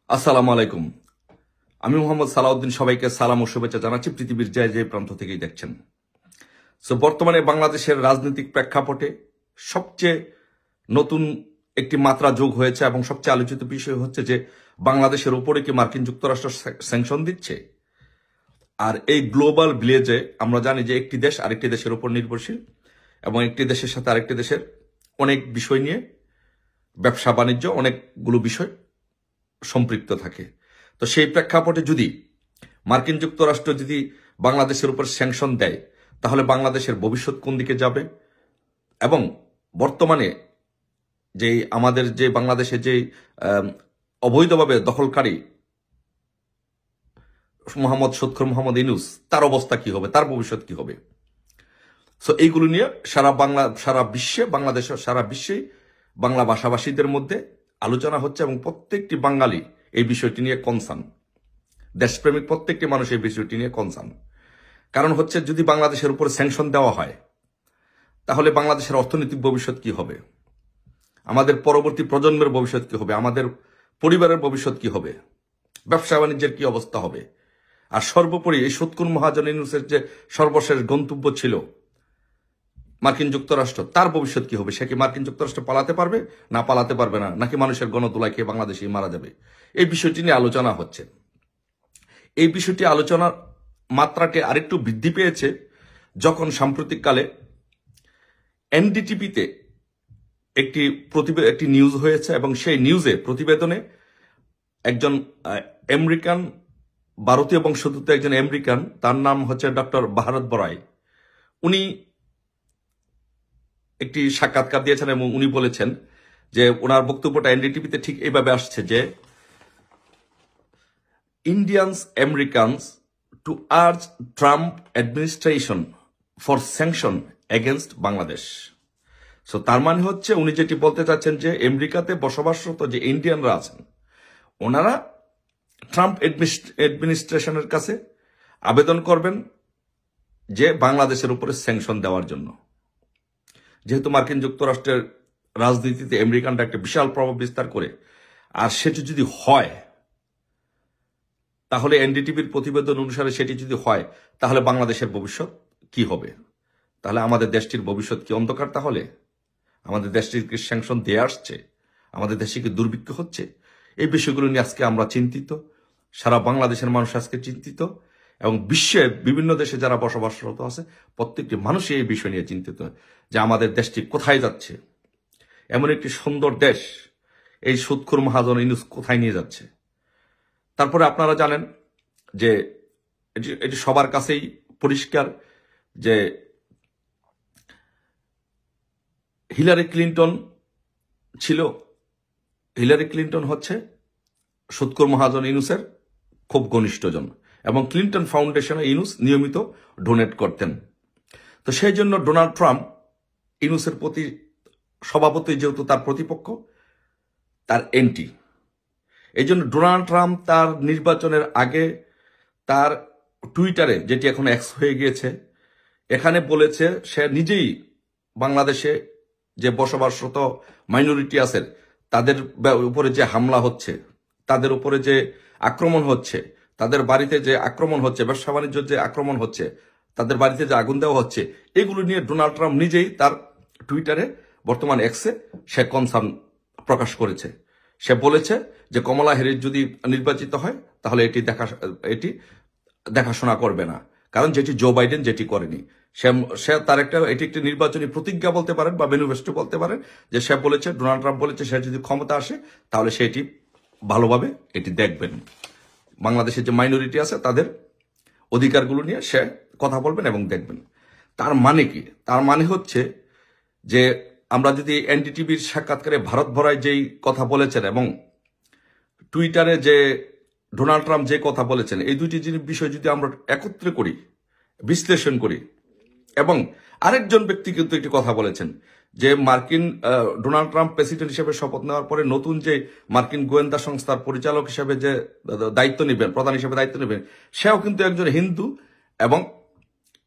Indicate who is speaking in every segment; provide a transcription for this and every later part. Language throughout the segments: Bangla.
Speaker 1: আসসালামু আলাইকুম। আমি মোহাম্মদ সালাউদ্দিন সবাইকে সালাম ও শুভেচ্ছা জানাচ্ছি পৃথিবীর যে প্রান্ত থেকেই দেখছেন। বর্তমানে বাংলাদেশের রাজনৈতিক প্রেক্ষাপটে সবচেয়ে নতুন একটি মাত্রা যোগ হয়েছে এবং সবচেয়ে আলোচিত বিষয় হচ্ছে যে বাংলাদেশের উপরে কি মার্কিন যুক্তরাষ্ট্র স্যাংশন দিচ্ছে। আর এই গ্লোবাল ভিলেজে আমরা জানি যে একটি দেশ আরেকটি দেশের উপর নির্ভরশীল এবং একটি দেশের সাথে আরেকটি দেশের অনেক বিষয় নিয়ে ব্যবসা বাণিজ্য অনেকগুলো বিষয় সম্পৃক্ত থাকে। তো সেই প্রেক্ষাপটে যদি মার্কিন যুক্তরাষ্ট্র যদি বাংলাদেশের উপর স্যাংশন দেয় তাহলে বাংলাদেশের ভবিষ্যৎ কোন দিকে যাবে এবং বর্তমানে যে আমাদের যে বাংলাদেশে যে অবৈধভাবে দখলকারী মোহাম্মদ ইউনূস তার অবস্থা কি হবে, তার ভবিষ্যৎ কি হবে। এইগুলো নিয়ে সারা বিশ্বেই বাংলা ভাষাভাষীদের মধ্যে আলোচনা হচ্ছে এবং প্রত্যেকটি বাঙালি এই বিষয়টি নিয়ে কনসার্ন, দেশপ্রেমিক প্রত্যেকটি মানুষ এই বিষয়টি নিয়ে কনসার্ন। কারণ হচ্ছে যদি বাংলাদেশের উপর স্যাংশন দেওয়া হয় তাহলে বাংলাদেশের অর্থনৈতিক ভবিষ্যৎ কি হবে, আমাদের পরবর্তী প্রজন্মের ভবিষ্যৎ কি হবে, আমাদের পরিবারের ভবিষ্যৎ কি হবে, ব্যবসা বাণিজ্যের কি অবস্থা হবে। আর সর্বোপরি এই সুৎখোর মহাজন ইউনূসের যে সর্বশেষ গন্তব্য ছিল মার্কিন যুক্তরাষ্ট্র, তার ভবিষ্যৎ কি হবে। সে কি মার্কিন যুক্তরাষ্ট্র পালাতে পারবে না পালাতে পারবে না, নাকি মানুষের গণদোলায় খেয়ে বাংলাদেশেই মারা যাবে। এই বিষয়টি নিয়ে আলোচনা হচ্ছে। এই বিষয়টি আলোচনার মাত্রাটি আরেকটু বৃদ্ধি পেয়েছে যখন সাম্প্রতিককালে এনডিটিভিতে একটি নিউজ হয়েছে এবং সেই নিউজে প্রতিবেদনে একজন ভারতীয় বংশোদ্ভূত একজন আমেরিকান, তার নাম হচ্ছে ডক্টর ভারত বড়াই, উনি একটি সাক্ষাৎকার দিয়েছেন এবং উনি বলেছেন যে ওনার বক্তব্যটা এনডিটিভিতে ঠিক এইভাবে আসছে যে Indians Americans two urge Trump administration for sanction against Bangladesh. তার মানে হচ্ছে উনি যেটি বলতে চাচ্ছেন যে আমেরিকাতে বসবাসরত যে ইন্ডিয়ানরা আছেন ওনারা ট্রাম্প অ্যাডমিনিস্ট্রেশনের কাছে আবেদন করবেন যে বাংলাদেশের উপরে স্যাংশন দেওয়ার জন্য। যেহেতু মার্কিন যুক্তরাষ্ট্রের রাজনীতিতে আমেরিকানরা একটা বিশাল প্রভাব বিস্তার করে, আর সেটি যদি হয় তাহলে এনডিটিভির প্রতিবেদন অনুসারে সেটি যদি হয় তাহলে বাংলাদেশের ভবিষ্যৎ কি হবে, তাহলে আমাদের দেশটির ভবিষ্যৎ কি অন্ধকার। তাহলে আমাদের দেশটিকে স্যাংশন দিয়ে আসছে, আমাদের দেশে কি দুর্ভিক্ষ হচ্ছে। এই বিষয়গুলো নিয়ে আজকে আমরা চিন্তিত, সারা বাংলাদেশের মানুষ আজকে চিন্তিত এবং বিশ্বের বিভিন্ন দেশে যারা বসবাসরত আছে প্রত্যেকটি মানুষই এই বিষয় নিয়ে চিন্তিত যে আমাদের দেশটি কোথায় যাচ্ছে। এমন একটি সুন্দর দেশ এই সুৎখোর মহাজন ইউনূস কোথায় নিয়ে যাচ্ছে। তারপরে আপনারা জানেন যে এটি সবার কাছেই পরিষ্কার যে হিলারি ক্লিন্টন হচ্ছে সুৎখোর মহাজন ইউনূসের খুব ঘনিষ্ঠজন এবং ক্লিন্টন ফাউন্ডেশনে ইউনূস নিয়মিত ডোনেট করতেন। তো সেই জন্য ডোনাল্ড ট্রাম্প ইউনূসের প্রতি স্বভাবতই যেহেতু তার প্রতিপক্ষ, তার এন্টি, এই জন্য ডোনাল্ড ট্রাম্প তার নির্বাচনের আগে তার টুইটারে, যেটি এখন এক্স হয়ে গিয়েছে, এখানে বলেছে সে নিজেই বাংলাদেশে যে বসবাসরত মাইনরিটি আছে তাদের উপরে যে হামলা হচ্ছে, তাদের উপরে যে আক্রমণ হচ্ছে, তাদের বাড়িতে যে আক্রমণ হচ্ছে, ব্যবসা বাণিজ্য যে আক্রমণ হচ্ছে, তাদের বাড়িতে যে আগুন দেওয়া হচ্ছে, এগুলো নিয়ে ডোনাল্ড ট্রাম্প নিজেই তার টুইটারে বর্তমান এক্সে সে কনসার্ন প্রকাশ করেছে। সে বলেছে যে কমলা হ্যারিস যদি নির্বাচিত হয় তাহলে এটি দেখাশোনা করবে না, কারণ যেটি জো বাইডেন যেটি করেনি। সে তার এটি একটি নির্বাচনী প্রতিজ্ঞা বলতে পারেন বা ম্যানিফেস্টো বলতে পারেন যে সে বলেছে, ডোনাল্ড ট্রাম্প বলেছে সে যদি ক্ষমতা আসে তাহলে সে এটি ভালোভাবে এটি দেখবেন, বাংলাদেশের যে মাইনরিটি আছে তাদের অধিকারগুলো নিয়ে সে কথা বলবেন এবং দেখবেন। তার মানে কি? তার মানে হচ্ছে যে আমরা যদি এনডিটিভির সাক্ষাৎকারে ভারত ভরাই যেই কথা বলেছেন এবং টুইটারে যে ডোনাল্ড ট্রাম্প যে কথা বলেছেন, এই দুইটি বিষয় যদি আমরা একত্রে করি, বিশ্লেষণ করি, এবং আরেকজন ব্যক্তি কিন্তু একটি কথা বলেছেন যে ডোনাল্ড ট্রাম্প প্রেসিডেন্ট হিসেবে শপথ নেওয়ার পরে নতুন যে মার্কিন গোয়েন্দা সংস্থার পরিচালক হিসেবে যে দায়িত্ব নেবেন, প্রধান হিসেবে দায়িত্ব নেবেন, সেও কিন্তু একজন হিন্দু এবং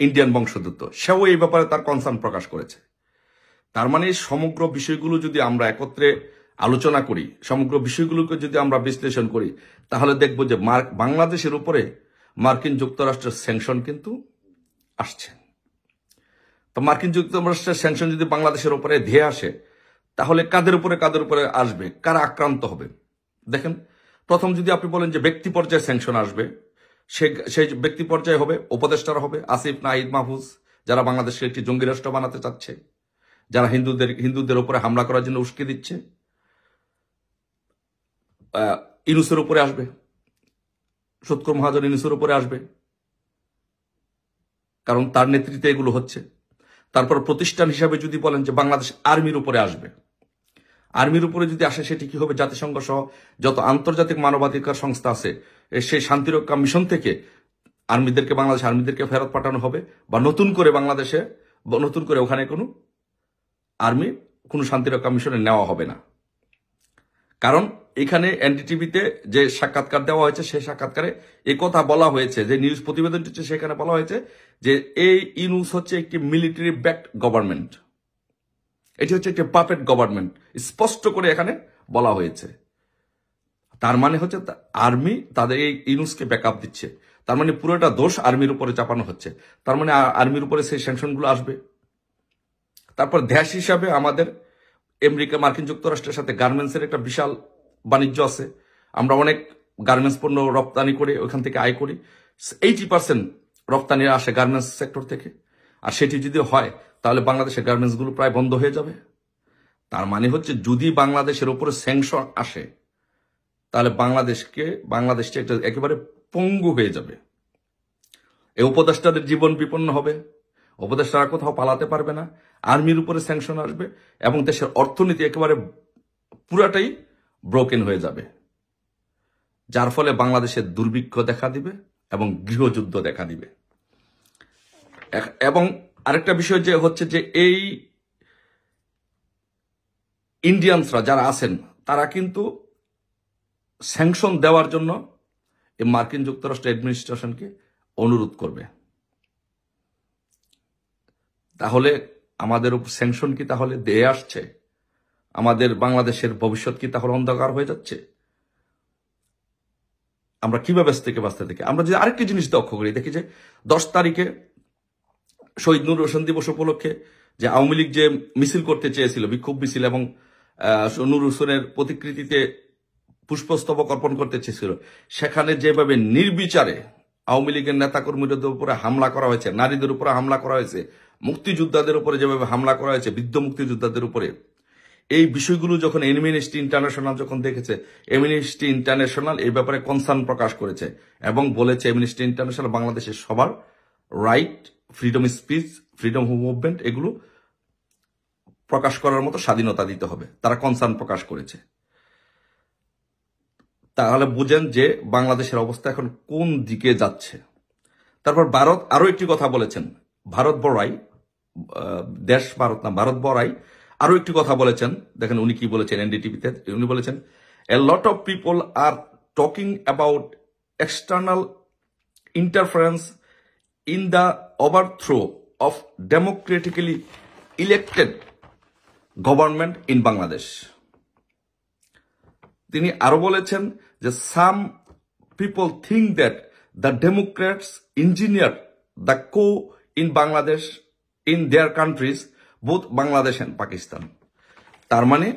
Speaker 1: ইন্ডিয়ান বংশোদ্ভূত, সেও এই ব্যাপারে তার কনসার্ন প্রকাশ করেছে। তার মানে সমগ্র বিষয়গুলো যদি আমরা একত্রে আলোচনা করি, সমগ্র বিষয়গুলোকে যদি আমরা বিশ্লেষণ করি, তাহলে দেখব যে বাংলাদেশের উপরে মার্কিন যুক্তরাষ্ট্রের স্যাংশন কিন্তু আসছে। তো মার্কিন যুক্তরাষ্ট্রের স্যাংশন যদি বাংলাদেশের উপরে ধেয়ে আসে, তাহলে কাদের উপরে আসবে, কারা আক্রান্ত হবে? দেখেন, প্রথম যদি আপনি বলেন যে ব্যক্তি পর্যায়ে স্যাংশন আসবে, সেই ব্যক্তি পর্যায়ে হবে, উপদেষ্টারা হবে আসিফ, নাহিদ, মাহফুজ, যারা বাংলাদেশকে একটি জঙ্গি রাষ্ট্র বানাতে চাচ্ছে, যারা হিন্দুদের উপরে হামলা করার জন্য উস্কে দিচ্ছে। ইউনূসের উপরে আসবে, সূত্র মহাজন ইউনূসের উপরে আসবে, কারণ তার নেতৃত্বে এগুলো হচ্ছে। তারপর প্রতিষ্ঠান হিসাবে যদি বলেন যে বাংলাদেশ আর্মির উপরে আসবে, আর্মির উপরে যদি আসে, সেটি কি হবে? জাতিসংঘ সহ যত আন্তর্জাতিক মানবাধিকার সংস্থা আছে, সেই শান্তিরক্ষা মিশন থেকে বাংলাদেশ আর্মিদেরকে ফেরত পাঠানো হবে, বা নতুন করে ওখানে কোনো আর্মি কোনো শান্তিরক্ষা মিশনে নেওয়া হবে না। কারণ এখানে এনডিটিভিতে যে সাক্ষাৎকার দেওয়া হয়েছে, সেই সাক্ষাৎকারে কথা বলা হয়েছে, যে নিউজ প্রতিবেদনটি হচ্ছে, সেখানে বলা হয়েছে যে এই ইউনূস হচ্ছে একটি মিলিটারি ব্যাকড গভর্নমেন্ট, এটি হচ্ছে একটি পাপেট গভর্নমেন্ট, স্পষ্ট করে এখানে বলা হয়েছে। তার মানে হচ্ছে আর্মি তাদের এই ইউনূসকে ব্যাকআপ দিচ্ছে, তার মানে পুরোটা দোষ আর্মির উপরে চাপানো হচ্ছে, তার মানে আর্মির উপরে সেই স্যাংশনগুলো আসবে। তারপর দেশ হিসাবে আমাদের মার্কিন যুক্তরাষ্ট্রের সাথে গার্মেন্টসের একটা বিশাল বাণিজ্য আছে, আমরা অনেক গার্মেন্টস পণ্য রপ্তানি করে ওইখান থেকে আয় করি, 80% রপ্তানি আসে গার্মেন্টস সেক্টর থেকে। আর সেটি যদি হয়, তাহলে বাংলাদেশের গার্মেন্টসগুলো প্রায় বন্ধ হয়ে যাবে। তার মানে হচ্ছে যদি বাংলাদেশের উপরে স্যাংশন আসে, তাহলে বাংলাদেশটা একটা একেবারে পঙ্গু হয়ে যাবে। এই উপদেষ্টাদের জীবন বিপন্ন হবে, উপদেষ্টারা কোথাও পালাতে পারবে না, আর্মির উপরে স্যাংশন আসবে, এবং দেশের অর্থনীতি একেবারে পুরাটাই ব্রোকেন হয়ে যাবে, যার ফলে বাংলাদেশের দুর্ভিক্ষ দেখা দিবে এবং গৃহযুদ্ধ দেখা দিবে। এবং আরেকটা বিষয় যে হচ্ছে যে এই ইন্ডিয়ানসরা যারা আছেন, তারা কিন্তু স্যাংশন দেওয়ার জন্য এই মার্কিন যুক্তরাষ্ট্র অ্যাডমিনিস্ট্রেশনকে অনুরোধ করবে। তাহলে আমাদের উপর স্যাংশন কি তাহলে দিয়ে আসছে? আমাদের বাংলাদেশের ভবিষ্যৎ কি তাহলে অন্ধকার হয়ে যাচ্ছে? আমরা কিভাবে থেকে বাঁচতে থেকে আমরা যদি আরেকটি জিনিস লক্ষ্য করি, দেখি যে 10 তারিখে শহীদ নূর হোসেন দিবস উপলক্ষে যে আওয়ামী লীগ যে মিছিল করতে চেয়েছিল, বিক্ষোভ মিছিল, এবং নূর হোসেনের প্রতিকৃতিতে পুষ্পস্তবক অর্পণ করতে চেয়েছিল, সেখানে যেভাবে নির্বিচারে আওয়ামী লীগের নেতাকর্মীদের উপরে হামলা করা হয়েছে, নারীদের উপরে হামলা করা হয়েছে, মুক্তিযোদ্ধাদের উপরে যেভাবে হামলা করা হয়েছে, বৃদ্ধ মুক্তিযোদ্ধাদের উপরে, এই বিষয়গুলো যখন অ্যামনেস্টি ইন্টারন্যাশনাল যখন দেখেছে, অ্যামনেস্টি ইন্টারন্যাশনাল এই ব্যাপারে কনসার্ন প্রকাশ করেছে এবং বলেছে অ্যামনেস্টি ইন্টারন্যাশনাল বাংলাদেশের সবার right, freedom speech, freedom of movement, এগুলো প্রকাশ করার মতো স্বাধীনতা দিতে হবে, তারা কনসার্ন প্রকাশ করেছে। তাহলে বুঝেন যে বাংলাদেশের অবস্থা এখন কোন দিকে যাচ্ছে। তারপর ভারত আরো একটি কথা বলেছেন, ভারত বড়াই আরো একটি কথা বলেছেন। দেখেন উনি কি বলেছেন এনডিটিভিতে, উনি বলেছেন, a lot of people are talking about external interference in the overthrow of democratically elected government in Bangladesh. তিনি আরো বলেছেন যে some people think that the democrats engineer the coup in Bangladesh in their countries, both Bangladesh and Pakistan. তার মানে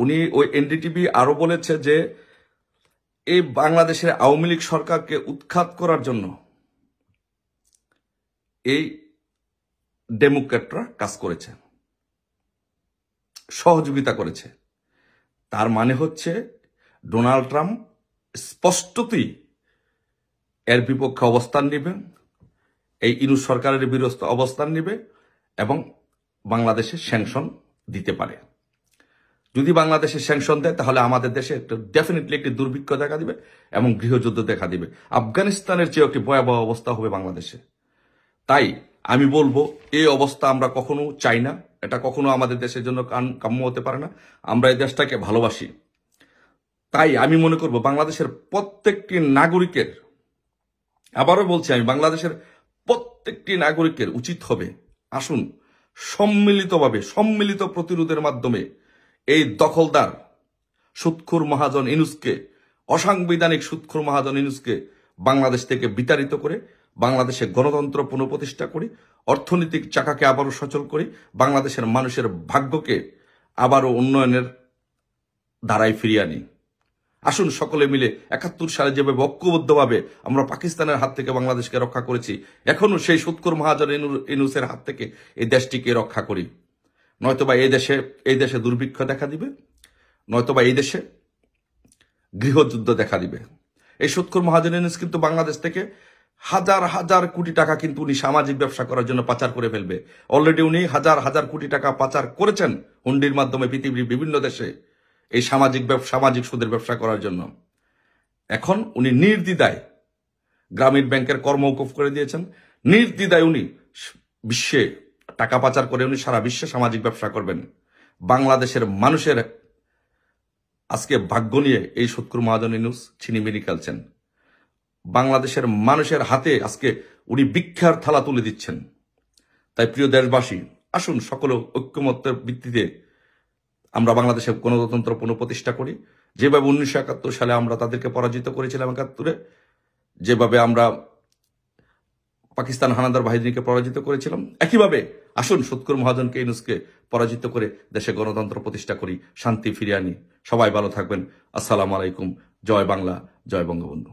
Speaker 1: উনি ওই এনডিটিভি আরো বলেছে যে এই বাংলাদেশের আওয়ামী লীগ সরকারকে উৎখাত করার জন্য এই ডেমোক্রেটরা কাজ করেছে, সহযোগিতা করেছে। তার মানে হচ্ছে ডোনাল্ড ট্রাম্প স্পষ্টতই এর বিপক্ষে অবস্থান নেবে, এই ইউনূস সরকারের বিরুদ্ধে অবস্থান নেবে এবং বাংলাদেশে স্যাংশন দিতে পারে। যদি বাংলাদেশে স্যাংশন দেয়, তাহলে আমাদের দেশে ডেফিনেটলি একটি দুর্ভিক্ষ দেখা দিবে এবং গৃহযুদ্ধ দেখা দিবে। আফগানিস্তানের চেয়ে একটি ভয়াবহ অবস্থা হবে বাংলাদেশে। তাই আমি বলবো, এই অবস্থা আমরা কখনো চাই না, এটা কখনো আমাদের দেশের জন্য কাম্য হতে পারে না। আমরা এই দেশটাকে ভালোবাসি। তাই আমি মনে করব বাংলাদেশের প্রত্যেকটি নাগরিকের, আবারও বলছি আমি, বাংলাদেশের প্রত্যেকটি নাগরিকের উচিত হবে, আসুন সম্মিলিতভাবে, সম্মিলিত প্রতিরোধের মাধ্যমে এই দখলদার সুৎখুর মহাজন ইউনূসকে, অসাংবিধানিক সুৎখুর মহাজন ইউনূসকে বাংলাদেশ থেকে বিতাড়িত করে বাংলাদেশে গণতন্ত্র পুনঃপ্রতিষ্ঠা করি, অর্থনৈতিক চাকাকে আবারও সচল করি, বাংলাদেশের মানুষের ভাগ্যকে আবারও উন্নয়নের ধারায় ফিরিয়ে আনি। আসুন সকলে মিলে ৭১ সালে যেভাবে ঐক্যবদ্ধভাবে আমরা পাকিস্তানের হাত থেকে বাংলাদেশকে রক্ষা করেছি, এখনো সেই সুৎখুর মহাজন ইউনূসের হাত থেকে এই দেশটিকে রক্ষা করি। নয়তোবা এই দেশে দুর্ভিক্ষ দেখা দিবে, নয়তোবা এই দেশে গৃহযুদ্ধ দেখা দিবে। এই সুৎখুর মহাজন ইউনূস কিন্তু বাংলাদেশ থেকে হাজার হাজার কোটি টাকা কিন্তু উনি সামাজিক ব্যবসা করার জন্য পাচার করে ফেলবে। অলরেডি উনি হাজার হাজার কোটি টাকা পাচার করেছেন হুন্ডির মাধ্যমে পৃথিবীর বিভিন্ন দেশে এই সামাজিক সুদের ব্যবসা করার জন্য। এখন উনি নির্দ্বিধায় গ্রামীণ ব্যাংকের কর্মৌকুফ করে দিয়েছেন। নির্দ্বিধায় উনি বিশ্বে টাকা পাচার করে উনি সারা বিশ্বে সামাজিক ব্যবসা করবেন। বাংলাদেশের মানুষের আজকে ভাগ্য নিয়ে এই সুৎখুর মহাজন ইউনূস ছিনিমিনি খেলছেন। বাংলাদেশের মানুষের হাতে আজকে উনি ভিক্ষার থালা তুলে দিচ্ছেন। তাই প্রিয় দেশবাসী, আসুন সকল ঐক্যমত্যের ভিত্তিতে আমরা বাংলাদেশে গণতন্ত্র পুনঃপ্রতিষ্ঠা করি। যেভাবে ১৯৭১ সালে আমরা তাদেরকে পরাজিত করেছিলাম ৭১-এ, যেভাবে আমরা পাকিস্তান হানাদার বাহিনীকে পরাজিত করেছিলাম, একইভাবে আসুন সুৎখুর মহাজনকে ইউনূসকে পরাজিত করে দেশে গণতন্ত্র প্রতিষ্ঠা করি, শান্তি ফিরিয়ে আনি। সবাই ভালো থাকবেন। আসসালামু আলাইকুম। জয় বাংলা, জয় বঙ্গবন্ধু।